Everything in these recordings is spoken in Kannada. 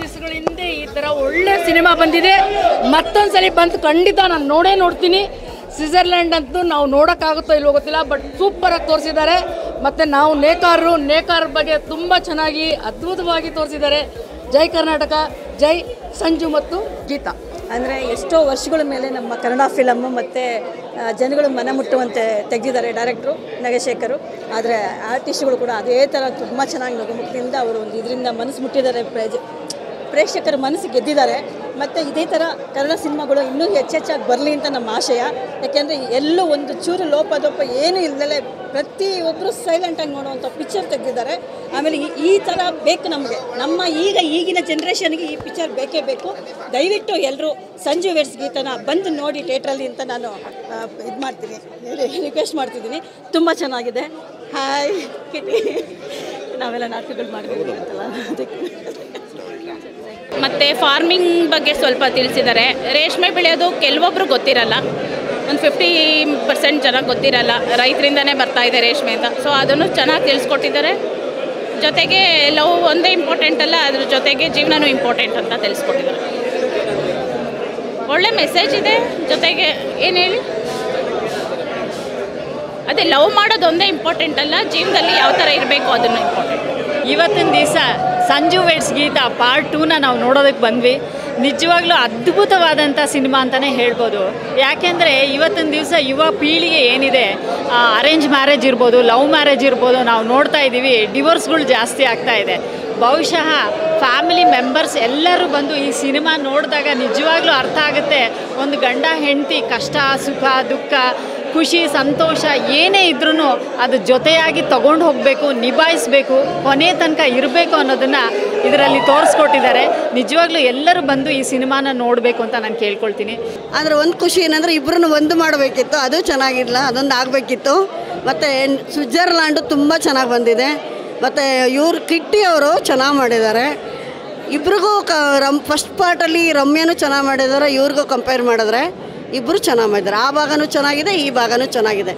ವರ್ಷಗಳ ಹಿಂದೆ ಈ ಥರ ಒಳ್ಳೆ ಸಿನಿಮಾ ಬಂದಿದೆ. ಮತ್ತೊಂದ್ಸಲಿ ಬಂದು ಖಂಡಿತ ನಾನು ನೋಡ್ತೀನಿ. ಸ್ವಿಟ್ಜರ್ಲ್ಯಾಂಡ್ ಅಂತೂ ನಾವು ನೋಡೋಕ್ಕಾಗುತ್ತೋ ಇಲ್ವೋ ಗೊತ್ತಿಲ್ಲ, ಬಟ್ ಸೂಪರಾಗಿ ತೋರಿಸಿದ್ದಾರೆ. ಮತ್ತು ನಾವು ನೇಕಾರ ಬಗ್ಗೆ ತುಂಬ ಚೆನ್ನಾಗಿ ಅದ್ಭುತವಾಗಿ ತೋರಿಸಿದ್ದಾರೆ. ಜೈ ಕರ್ನಾಟಕ, ಜೈ ಸಂಜು ಮತ್ತು ಗೀತಾ. ಅಂದರೆ ಎಷ್ಟೋ ವರ್ಷಗಳ ಮೇಲೆ ನಮ್ಮ ಕನ್ನಡ ಫಿಲಮ್ಮು ಮತ್ತು ಜನಗಳು ಮನ ಮುಟ್ಟುವಂತೆ ತೆಗೆದಿದ್ದಾರೆ ಡೈರೆಕ್ಟ್ರು ನಾಗಶೇಖರು. ಆದರೆ ಆರ್ಟಿಸ್ಟ್ಗಳು ಕೂಡ ಅದೇ ಥರ ತುಂಬ ಚೆನ್ನಾಗಿ ನಗುಮುಖದಿಂದ ಅವರು ಒಂದು ಇದರಿಂದ ಮನಸ್ಸು ಮುಟ್ಟಿದ್ದಾರೆ, ಪ್ರೇಕ್ಷಕರ ಮನಸ್ಸು ಗೆದ್ದಿದ್ದಾರೆ. ಮತ್ತು ಇದೇ ಥರ ಕನ್ನಡ ಸಿನಿಮಾಗಳು ಇನ್ನೂ ಹೆಚ್ಚೆಚ್ಚಾಗಿ ಬರಲಿ ಅಂತ ನಮ್ಮ ಆಶಯ. ಯಾಕೆಂದರೆ ಎಲ್ಲೂ ಒಂದು ಚೂರು ಲೋಪದೋಪ ಏನೂ ಇಲ್ಲದೆ ಪ್ರತಿಯೊಬ್ಬರು ಸೈಲೆಂಟಾಗಿ ನೋಡುವಂಥ ಪಿಕ್ಚರ್ ತೆಗೆದಿದ್ದಾರೆ. ಆಮೇಲೆ ಈ ಥರ ಬೇಕು ನಮಗೆ, ನಮ್ಮ ಈಗಿನ ಜನ್ರೇಷನ್ಗೆ ಈ ಪಿಕ್ಚರ್ ಬೇಕೇ ಬೇಕು. ದಯವಿಟ್ಟು ಎಲ್ಲರೂ ಸಂಜು ವೆಡ್ಸ್ ಗೀತನ ಬಂದು ನೋಡಿ ಥಿಯೇಟ್ರಲ್ಲಿ ಅಂತ ನಾನು ಇದು ಮಾಡ್ತೀನಿ, ರಿಕ್ವೆಸ್ಟ್ ಮಾಡ್ತಿದ್ದೀನಿ. ತುಂಬ ಚೆನ್ನಾಗಿದೆ. ಹಾಯ್ ಕಿಟಿ, ನಾವೆಲ್ಲ ನಾಟಕಗಳು ಮಾಡಬೇಕು ಅಂತಲ್ಲ ಅದಕ್ಕೆ. ಮತ್ತು ಫಾರ್ಮಿಂಗ್ ಬಗ್ಗೆ ಸ್ವಲ್ಪ ತಿಳಿಸಿದ್ದಾರೆ. ರೇಷ್ಮೆ ಬೆಳೆಯೋದು ಕೆಲವೊಬ್ಬರು ಗೊತ್ತಿರಲ್ಲ, ಒಂದು 50% ಜನ ಗೊತ್ತಿರಲ್ಲ. ರೈತರಿಂದನೇ ಬರ್ತಾಯಿದೆ ರೇಷ್ಮೆ ಅಂತ. ಸೊ ಅದನ್ನು ಚೆನ್ನಾಗಿ ತಿಳಿಸ್ಕೊಟ್ಟಿದ್ದಾರೆ. ಜೊತೆಗೆ ಲವ್ ಒಂದೇ ಇಂಪಾರ್ಟೆಂಟ್ ಅಲ್ಲ, ಅದ್ರ ಜೊತೆಗೆ ಜೀವನನೂ ಇಂಪಾರ್ಟೆಂಟ್ ಅಂತ ತಿಳಿಸ್ಕೊಟ್ಟಿದ್ದಾರೆ. ಒಳ್ಳೆ ಮೆಸೇಜ್ ಇದೆ. ಜೊತೆಗೆ ಏನು ಹೇಳಿ, ಅದೇ ಲವ್ ಮಾಡೋದು ಒಂದೇ ಇಂಪಾರ್ಟೆಂಟ್ ಅಲ್ಲ, ಜೀವನದಲ್ಲಿ ಯಾವ ಥರ ಇರಬೇಕು ಅದನ್ನು ಇಂಪಾರ್ಟೆಂಟ್. ಇವತ್ತಿನ ದಿವಸ ಸಂಜು ವೆಡ್ಸ್ ಗೀತಾ ಪಾರ್ಟ್ 2ನ ನಾವು ನೋಡೋದಕ್ಕೆ ಬಂದ್ವಿ. ನಿಜವಾಗ್ಲೂ ಅದ್ಭುತವಾದಂಥ ಸಿನಿಮಾ ಅಂತಲೇ ಹೇಳ್ಬೋದು. ಯಾಕೆಂದರೆ ಇವತ್ತಿನ ದಿವಸ ಯುವ ಪೀಳಿಗೆ ಏನಿದೆ, ಅರೇಂಜ್ ಮ್ಯಾರೇಜ್ ಇರ್ಬೋದು, ಲವ್ ಮ್ಯಾರೇಜ್ ಇರ್ಬೋದು, ನಾವು ನೋಡ್ತಾ ಇದ್ದೀವಿ ಡಿವೋರ್ಸ್ಗಳು ಜಾಸ್ತಿ ಆಗ್ತಾ ಇದೆ. ಬಹುಶಃ ಫ್ಯಾಮಿಲಿ ಮೆಂಬರ್ಸ್ ಎಲ್ಲರೂ ಬಂದು ಈ ಸಿನಿಮಾ ನೋಡಿದಾಗ ನಿಜವಾಗ್ಲೂ ಅರ್ಥ ಆಗುತ್ತೆ. ಒಂದು ಗಂಡ ಹೆಂಡತಿ ಕಷ್ಟ ಸುಖ ದುಃಖ ಖುಷಿ ಸಂತೋಷ ಏನೇ ಇದ್ರೂ ಅದು ಜೊತೆಯಾಗಿ ತಗೊಂಡು ಹೋಗಬೇಕು, ನಿಭಾಯಿಸಬೇಕು, ಕೊನೆ ತನಕ ಇರಬೇಕು ಅನ್ನೋದನ್ನು ಇದರಲ್ಲಿ ತೋರಿಸ್ಕೊಟ್ಟಿದ್ದಾರೆ. ನಿಜವಾಗ್ಲೂ ಎಲ್ಲರೂ ಬಂದು ಈ ಸಿನಿಮಾನ ನೋಡಬೇಕು ಅಂತ ನಾನು ಕೇಳ್ಕೊಳ್ತೀನಿ. ಆದರೆ ಒಂದು ಖುಷಿ ಏನಂದರೆ ಇಬ್ಬರನ್ನು ಒಂದು ಮಾಡಬೇಕಿತ್ತು, ಅದು ಚೆನ್ನಾಗಿಲ್ಲ, ಅದೊಂದು ಆಗಬೇಕಿತ್ತು. ಮತ್ತು ಸ್ವಿಟ್ಜರ್ಲ್ಯಾಂಡು ತುಂಬ ಚೆನ್ನಾಗಿ ಬಂದಿದೆ. ಮತ್ತು ಕಿಟ್ಟಿ ಅವರು ಚೆನ್ನಾಗಿ ಮಾಡಿದ್ದಾರೆ. ಇಬ್ರಿಗೂ ಫಸ್ಟ್ ಪಾರ್ಟಲ್ಲಿ ರಮ್ಯನೂ ಚೆನ್ನಾಗಿ ಮಾಡಿದ್ದಾರೆ. ಇವ್ರಿಗೂ ಕಂಪೇರ್ ಮಾಡಿದ್ರೆ ಇಬ್ಬರು ಚೆನ್ನಾಗಿ ಮಾಡಿದ್ದಾರೆ. ಆ ಭಾಗನೂ ಚೆನ್ನಾಗಿದೆ, ಈ ಭಾಗನೂ ಚೆನ್ನಾಗಿದೆ.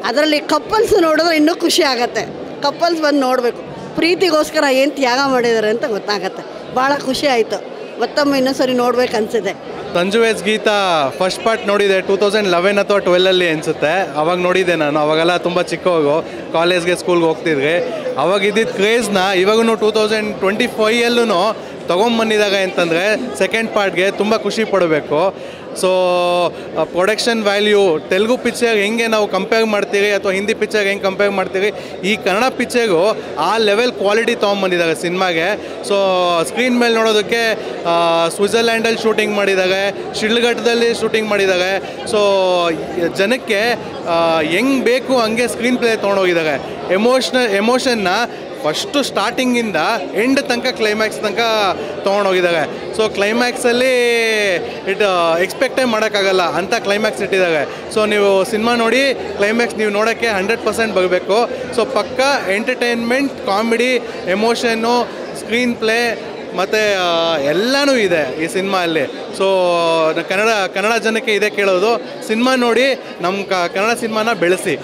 ಅದರಲ್ಲಿ ಕಪ್ಪಲ್ಸ್ ನೋಡಿದ್ರೆ ಇನ್ನೂ ಖುಷಿ ಆಗುತ್ತೆ. ಕಪ್ಪಲ್ಸ್ ಬಂದು ನೋಡಬೇಕು, ಪ್ರೀತಿಗೋಸ್ಕರ ಏನು ತ್ಯಾಗ ಮಾಡಿದ್ದಾರೆ ಅಂತ ಗೊತ್ತಾಗತ್ತೆ. ಭಾಳ ಖುಷಿ ಆಯಿತು. ಮತ್ತೊಮ್ಮೆ ಇನ್ನೊಂದು ಸರಿ ನೋಡ್ಬೇಕು ಅನಿಸಿದೆ. Sanju weds Geetha first part ನೋಡಿದೆ 2011 ಅಥವಾ 12 ಅನಿಸುತ್ತೆ. ಅವಾಗ ನೋಡಿದ್ದೆ ನಾನು. ಅವಾಗೆಲ್ಲ ತುಂಬ ಚಿಕ್ಕವಾಗು ಕಾಲೇಜ್ಗೆ ಸ್ಕೂಲ್ಗೆ ಹೋಗ್ತಿದ್ವಿ. ಅವಾಗ ಇದ್ದಿದ್ದ ಕ್ರೇಜ್ನ ಇವಾಗೂ 2025 ತೊಗೊಂಬಂದಿದಾಗ ಅಂತಂದರೆ ಸೆಕೆಂಡ್ ಪಾರ್ಟ್ಗೆ ತುಂಬ ಖುಷಿ ಪಡಬೇಕು. So production value Telugu picture ಹೆಂಗೆ ನಾವು ಕಂಪೇರ್ ಮಾಡ್ತೀವಿ ಅಥವಾ ಹಿಂದಿ ಪಿಕ್ಚರ್ಗೆ ಹೆಂಗೆ ಕಂಪೇರ್ ಮಾಡ್ತೀವಿ, ಈ ಕನ್ನಡ ಪಿಕ್ಚರ್ಗೂ ಆ ಲೆವೆಲ್ ಕ್ವಾಲಿಟಿ ತೊಗೊಂಬಂದಿದ್ದಾರೆ ಸಿನಿಮಾಗೆ. ಸೊ ಸ್ಕ್ರೀನ್ ಮೇಲೆ ನೋಡೋದಕ್ಕೆ ಸ್ವಿಟ್ಜರ್ಲ್ಯಾಂಡಲ್ಲಿ ಶೂಟಿಂಗ್ ಮಾಡಿದ್ದಾರೆ, ಶಿಡ್ಲಘಟ್ಟದಲ್ಲಿ ಶೂಟಿಂಗ್ ಮಾಡಿದ್ದಾರೆ. ಸೊ ಜನಕ್ಕೆ ಹೆಂಗೆ ಬೇಕು ಹಂಗೆ ಸ್ಕ್ರೀನ್ ಪ್ಲೇ ತೊಗೊಂಡೋಗಿದ್ದಾರೆ. ಎಮೋಷನ್ನ ಫಸ್ಟು ಸ್ಟಾರ್ಟಿಂಗಿಂದ ಎಂಡ್ ತನಕ ಕ್ಲೈಮ್ಯಾಕ್ಸ್ ತನಕ ತೊಗೊಂಡೋಗಿದ್ದಾರೆ. ಸೊ ಕ್ಲೈಮ್ಯಾಕ್ಸಲ್ಲಿ ಎಕ್ಸ್ಪೆಕ್ಟೇ ಮಾಡೋಕ್ಕಾಗಲ್ಲ ಅಂಥ ಕ್ಲೈಮ್ಯಾಕ್ಸ್ ಇಟ್ಟಿದ್ದಾರೆ. ಸೊ ನೀವು ಸಿನಿಮಾ ನೋಡಿ ಕ್ಲೈಮ್ಯಾಕ್ಸ್ ನೀವು ನೋಡೋಕ್ಕೆ 100% ಬರಬೇಕು. ಸೊ ಪಕ್ಕ entertainment, comedy, emotion, screen play ಮತ್ತು ಎಲ್ಲನೂ ಇದೆ ಈ ಸಿನಿಮಾ ಅಲ್ಲಿ. ಸೊ ಕನ್ನಡ ಜನಕ್ಕೆ ಇದೇ ಕೇಳೋದು, ಸಿನಿಮಾ ನೋಡಿ ನಮ್ಮ ಕನ್ನಡ ಸಿನಿಮಾನ ಬೆಳೆಸಿ.